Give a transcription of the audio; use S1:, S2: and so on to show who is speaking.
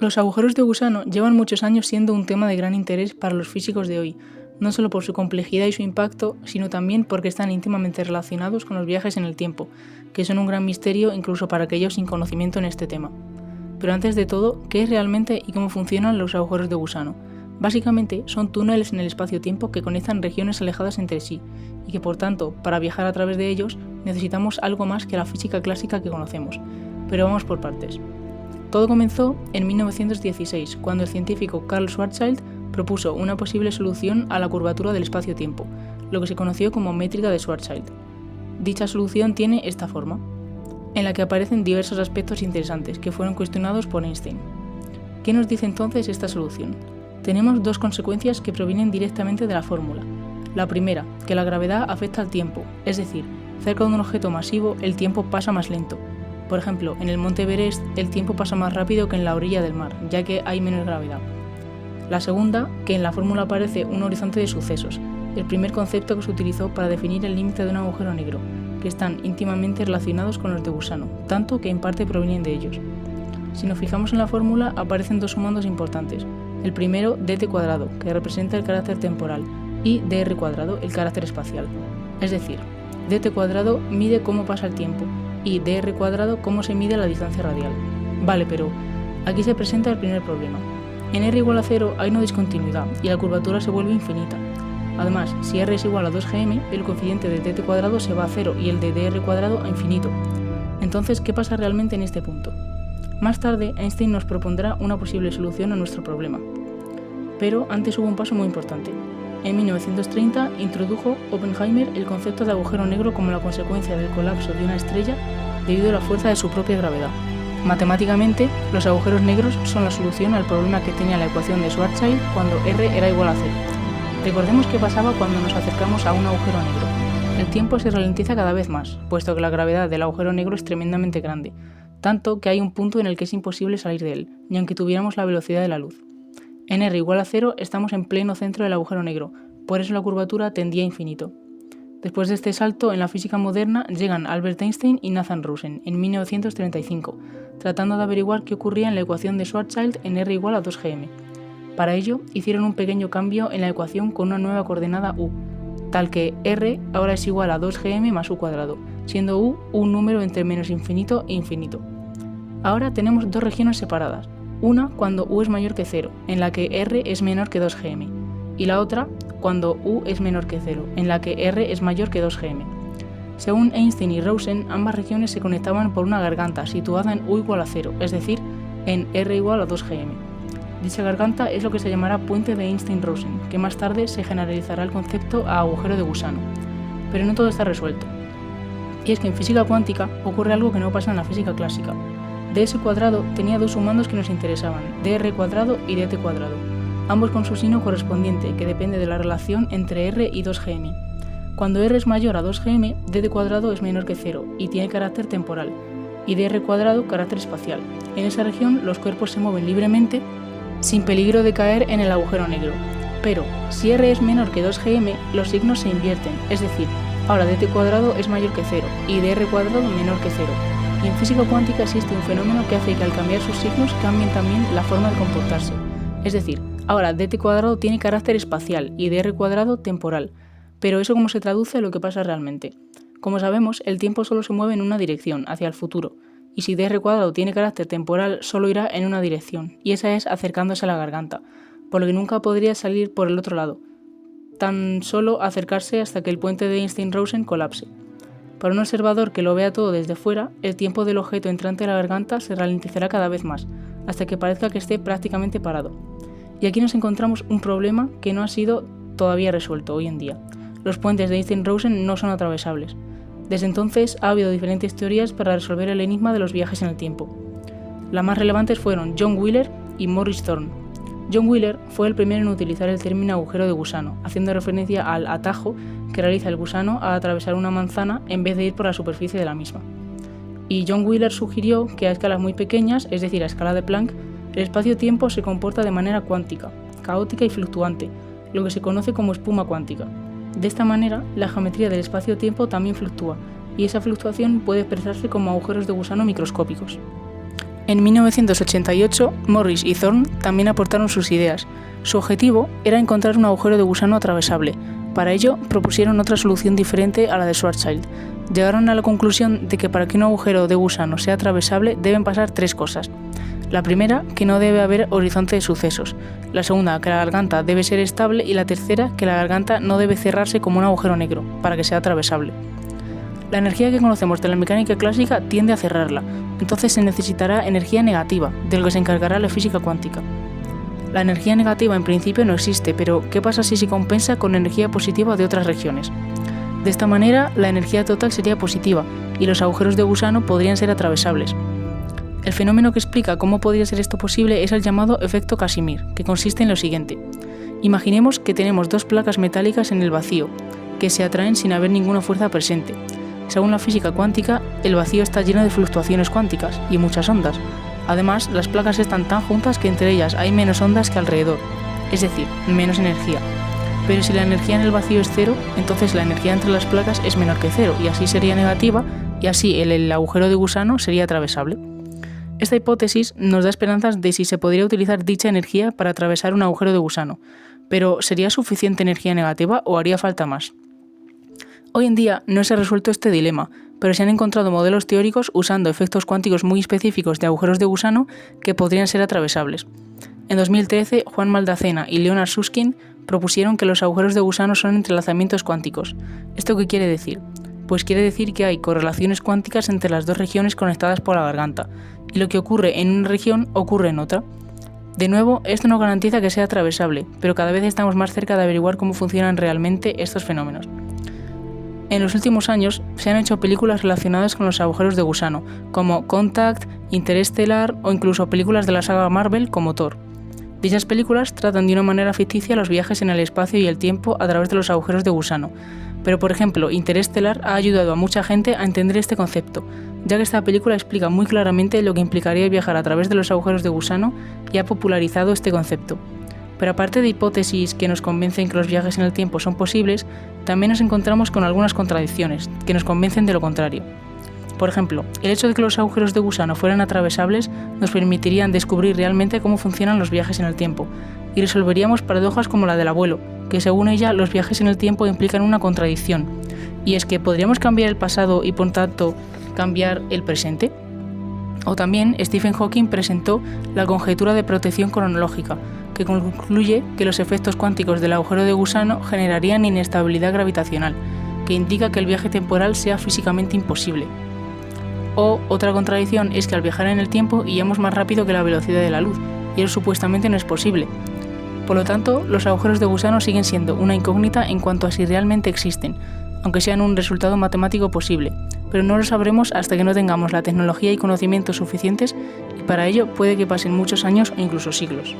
S1: Los agujeros de gusano llevan muchos años siendo un tema de gran interés para los físicos de hoy, no solo por su complejidad y su impacto, sino también porque están íntimamente relacionados con los viajes en el tiempo, que son un gran misterio incluso para aquellos sin conocimiento en este tema. Pero antes de todo, ¿qué es realmente y cómo funcionan los agujeros de gusano? Básicamente son túneles en el espacio-tiempo que conectan regiones alejadas entre sí, y que por tanto, para viajar a través de ellos, necesitamos algo más que la física clásica que conocemos. Pero vamos por partes. Todo comenzó en 1916, cuando el científico Karl Schwarzschild propuso una posible solución a la curvatura del espacio-tiempo, lo que se conoció como métrica de Schwarzschild. Dicha solución tiene esta forma, en la que aparecen diversos aspectos interesantes que fueron cuestionados por Einstein. ¿Qué nos dice entonces esta solución? Tenemos dos consecuencias que provienen directamente de la fórmula. La primera, que la gravedad afecta al tiempo, es decir, cerca de un objeto masivo el tiempo pasa más lento. Por ejemplo, en el monte Everest el tiempo pasa más rápido que en la orilla del mar, ya que hay menos gravedad. La segunda, que en la fórmula aparece un horizonte de sucesos, el primer concepto que se utilizó para definir el límite de un agujero negro, que están íntimamente relacionados con los de gusano, tanto que en parte provienen de ellos. Si nos fijamos en la fórmula, aparecen dos sumandos importantes. El primero, dt², que representa el carácter temporal, y dr², el carácter espacial. Es decir, dt² mide cómo pasa el tiempo, y dr² cómo se mide la distancia radial. Vale, pero aquí se presenta el primer problema. En r igual a 0 hay una discontinuidad y la curvatura se vuelve infinita. Además, si r es igual a 2gm, el coeficiente de dt² se va a 0 y el de dr² a infinito. Entonces, ¿qué pasa realmente en este punto? Más tarde, Einstein nos propondrá una posible solución a nuestro problema. Pero antes hubo un paso muy importante. En 1930 introdujo Oppenheimer el concepto de agujero negro como la consecuencia del colapso de una estrella debido a la fuerza de su propia gravedad. Matemáticamente, los agujeros negros son la solución al problema que tenía la ecuación de Schwarzschild cuando R era igual a 0. Recordemos qué pasaba cuando nos acercamos a un agujero negro. El tiempo se ralentiza cada vez más, puesto que la gravedad del agujero negro es tremendamente grande, tanto que hay un punto en el que es imposible salir de él, ni aunque tuviéramos la velocidad de la luz. En r igual a 0 estamos en pleno centro del agujero negro, por eso la curvatura tendía a infinito. Después de este salto, en la física moderna llegan Albert Einstein y Nathan Rosen en 1935, tratando de averiguar qué ocurría en la ecuación de Schwarzschild en r igual a 2gm. Para ello, hicieron un pequeño cambio en la ecuación con una nueva coordenada u, tal que r ahora es igual a 2gm más u², siendo u un número entre menos infinito e infinito. Ahora tenemos dos regiones separadas, una cuando u es mayor que 0, en la que r es menor que 2gm, y la otra cuando u es menor que 0, en la que r es mayor que 2gm. Según Einstein y Rosen, ambas regiones se conectaban por una garganta situada en u igual a 0, es decir, en r igual a 2gm. Dicha garganta es lo que se llamará puente de Einstein-Rosen, que más tarde se generalizará el concepto a agujero de gusano. Pero no todo está resuelto. Y es que en física cuántica ocurre algo que no pasa en la física clásica. ds² tenía dos sumandos que nos interesaban, dr² y dt², ambos con su signo correspondiente, que depende de la relación entre r y 2gm. Cuando r es mayor a 2gm, dt² es menor que 0 y tiene carácter temporal, y dr² carácter espacial. En esa región los cuerpos se mueven libremente sin peligro de caer en el agujero negro. Pero, si r es menor que 2gm, los signos se invierten, es decir, ahora dt² es mayor que 0 y dr² menor que 0. Y en física cuántica existe un fenómeno que hace que al cambiar sus signos cambien también la forma de comportarse. Es decir, ahora dt² tiene carácter espacial y dr² temporal. Pero ¿eso cómo se traduce a lo que pasa realmente? Como sabemos, el tiempo solo se mueve en una dirección, hacia el futuro. Y si dr² tiene carácter temporal, solo irá en una dirección, y esa es acercándose a la garganta, por lo que nunca podría salir por el otro lado, tan solo acercarse hasta que el puente de Einstein-Rosen colapse. Para un observador que lo vea todo desde fuera, el tiempo del objeto entrante a la garganta se ralentizará cada vez más, hasta que parezca que esté prácticamente parado. Y aquí nos encontramos un problema que no ha sido todavía resuelto hoy en día. Los puentes de Einstein-Rosen no son atravesables. Desde entonces ha habido diferentes teorías para resolver el enigma de los viajes en el tiempo. Las más relevantes fueron John Wheeler y Maurice Thorne. John Wheeler fue el primero en utilizar el término agujero de gusano, haciendo referencia al atajo que realiza el gusano al atravesar una manzana en vez de ir por la superficie de la misma. Y John Wheeler sugirió que a escalas muy pequeñas, es decir, a escala de Planck, el espacio-tiempo se comporta de manera cuántica, caótica y fluctuante, lo que se conoce como espuma cuántica. De esta manera, la geometría del espacio-tiempo también fluctúa, y esa fluctuación puede expresarse como agujeros de gusano microscópicos. En 1988, Morris y Thorne también aportaron sus ideas. Su objetivo era encontrar un agujero de gusano atravesable. Para ello, propusieron otra solución diferente a la de Schwarzschild. Llegaron a la conclusión de que para que un agujero de gusano sea atravesable deben pasar 3 cosas. La primera, que no debe haber horizonte de sucesos. La segunda, que la garganta debe ser estable. Y la tercera, que la garganta no debe cerrarse como un agujero negro, para que sea atravesable. La energía que conocemos de la mecánica clásica tiende a cerrarla, entonces se necesitará energía negativa, de lo que se encargará la física cuántica. La energía negativa en principio no existe, pero ¿qué pasa si se compensa con energía positiva de otras regiones? De esta manera, la energía total sería positiva, y los agujeros de gusano podrían ser atravesables. El fenómeno que explica cómo podría ser esto posible es el llamado efecto Casimir, que consiste en lo siguiente. Imaginemos que tenemos 2 placas metálicas en el vacío, que se atraen sin haber ninguna fuerza presente. Según la física cuántica, el vacío está lleno de fluctuaciones cuánticas y muchas ondas. Además, las placas están tan juntas que entre ellas hay menos ondas que alrededor, es decir, menos energía. Pero si la energía en el vacío es cero, entonces la energía entre las placas es menor que cero y así sería negativa, y así el agujero de gusano sería atravesable. Esta hipótesis nos da esperanzas de si se podría utilizar dicha energía para atravesar un agujero de gusano, pero ¿sería suficiente energía negativa o haría falta más? Hoy en día no se ha resuelto este dilema, pero se han encontrado modelos teóricos usando efectos cuánticos muy específicos de agujeros de gusano que podrían ser atravesables. En 2013, Juan Maldacena y Leonard Susskind propusieron que los agujeros de gusano son entrelazamientos cuánticos. ¿Esto qué quiere decir? Pues quiere decir que hay correlaciones cuánticas entre las 2 regiones conectadas por la garganta, y lo que ocurre en una región ocurre en otra. De nuevo, esto no garantiza que sea atravesable, pero cada vez estamos más cerca de averiguar cómo funcionan realmente estos fenómenos. En los últimos años se han hecho películas relacionadas con los agujeros de gusano, como Contact, Interestelar o incluso películas de la saga Marvel como Thor. Dichas películas tratan de una manera ficticia los viajes en el espacio y el tiempo a través de los agujeros de gusano, pero por ejemplo, Interestelar ha ayudado a mucha gente a entender este concepto, ya que esta película explica muy claramente lo que implicaría viajar a través de los agujeros de gusano y ha popularizado este concepto. Pero aparte de hipótesis que nos convencen que los viajes en el tiempo son posibles, también nos encontramos con algunas contradicciones que nos convencen de lo contrario. Por ejemplo, el hecho de que los agujeros de gusano fueran atravesables nos permitirían descubrir realmente cómo funcionan los viajes en el tiempo, y resolveríamos paradojas como la del abuelo, que según ella los viajes en el tiempo implican una contradicción, y es que ¿podríamos cambiar el pasado y por tanto cambiar el presente? O también Stephen Hawking presentó la conjetura de protección cronológica, que concluye que los efectos cuánticos del agujero de gusano generarían inestabilidad gravitacional, que indica que el viaje temporal sea físicamente imposible. O otra contradicción es que al viajar en el tiempo iremos más rápido que la velocidad de la luz, y eso supuestamente no es posible. Por lo tanto, los agujeros de gusano siguen siendo una incógnita en cuanto a si realmente existen, aunque sean un resultado matemático posible, pero no lo sabremos hasta que no tengamos la tecnología y conocimientos suficientes, y para ello puede que pasen muchos años o incluso siglos.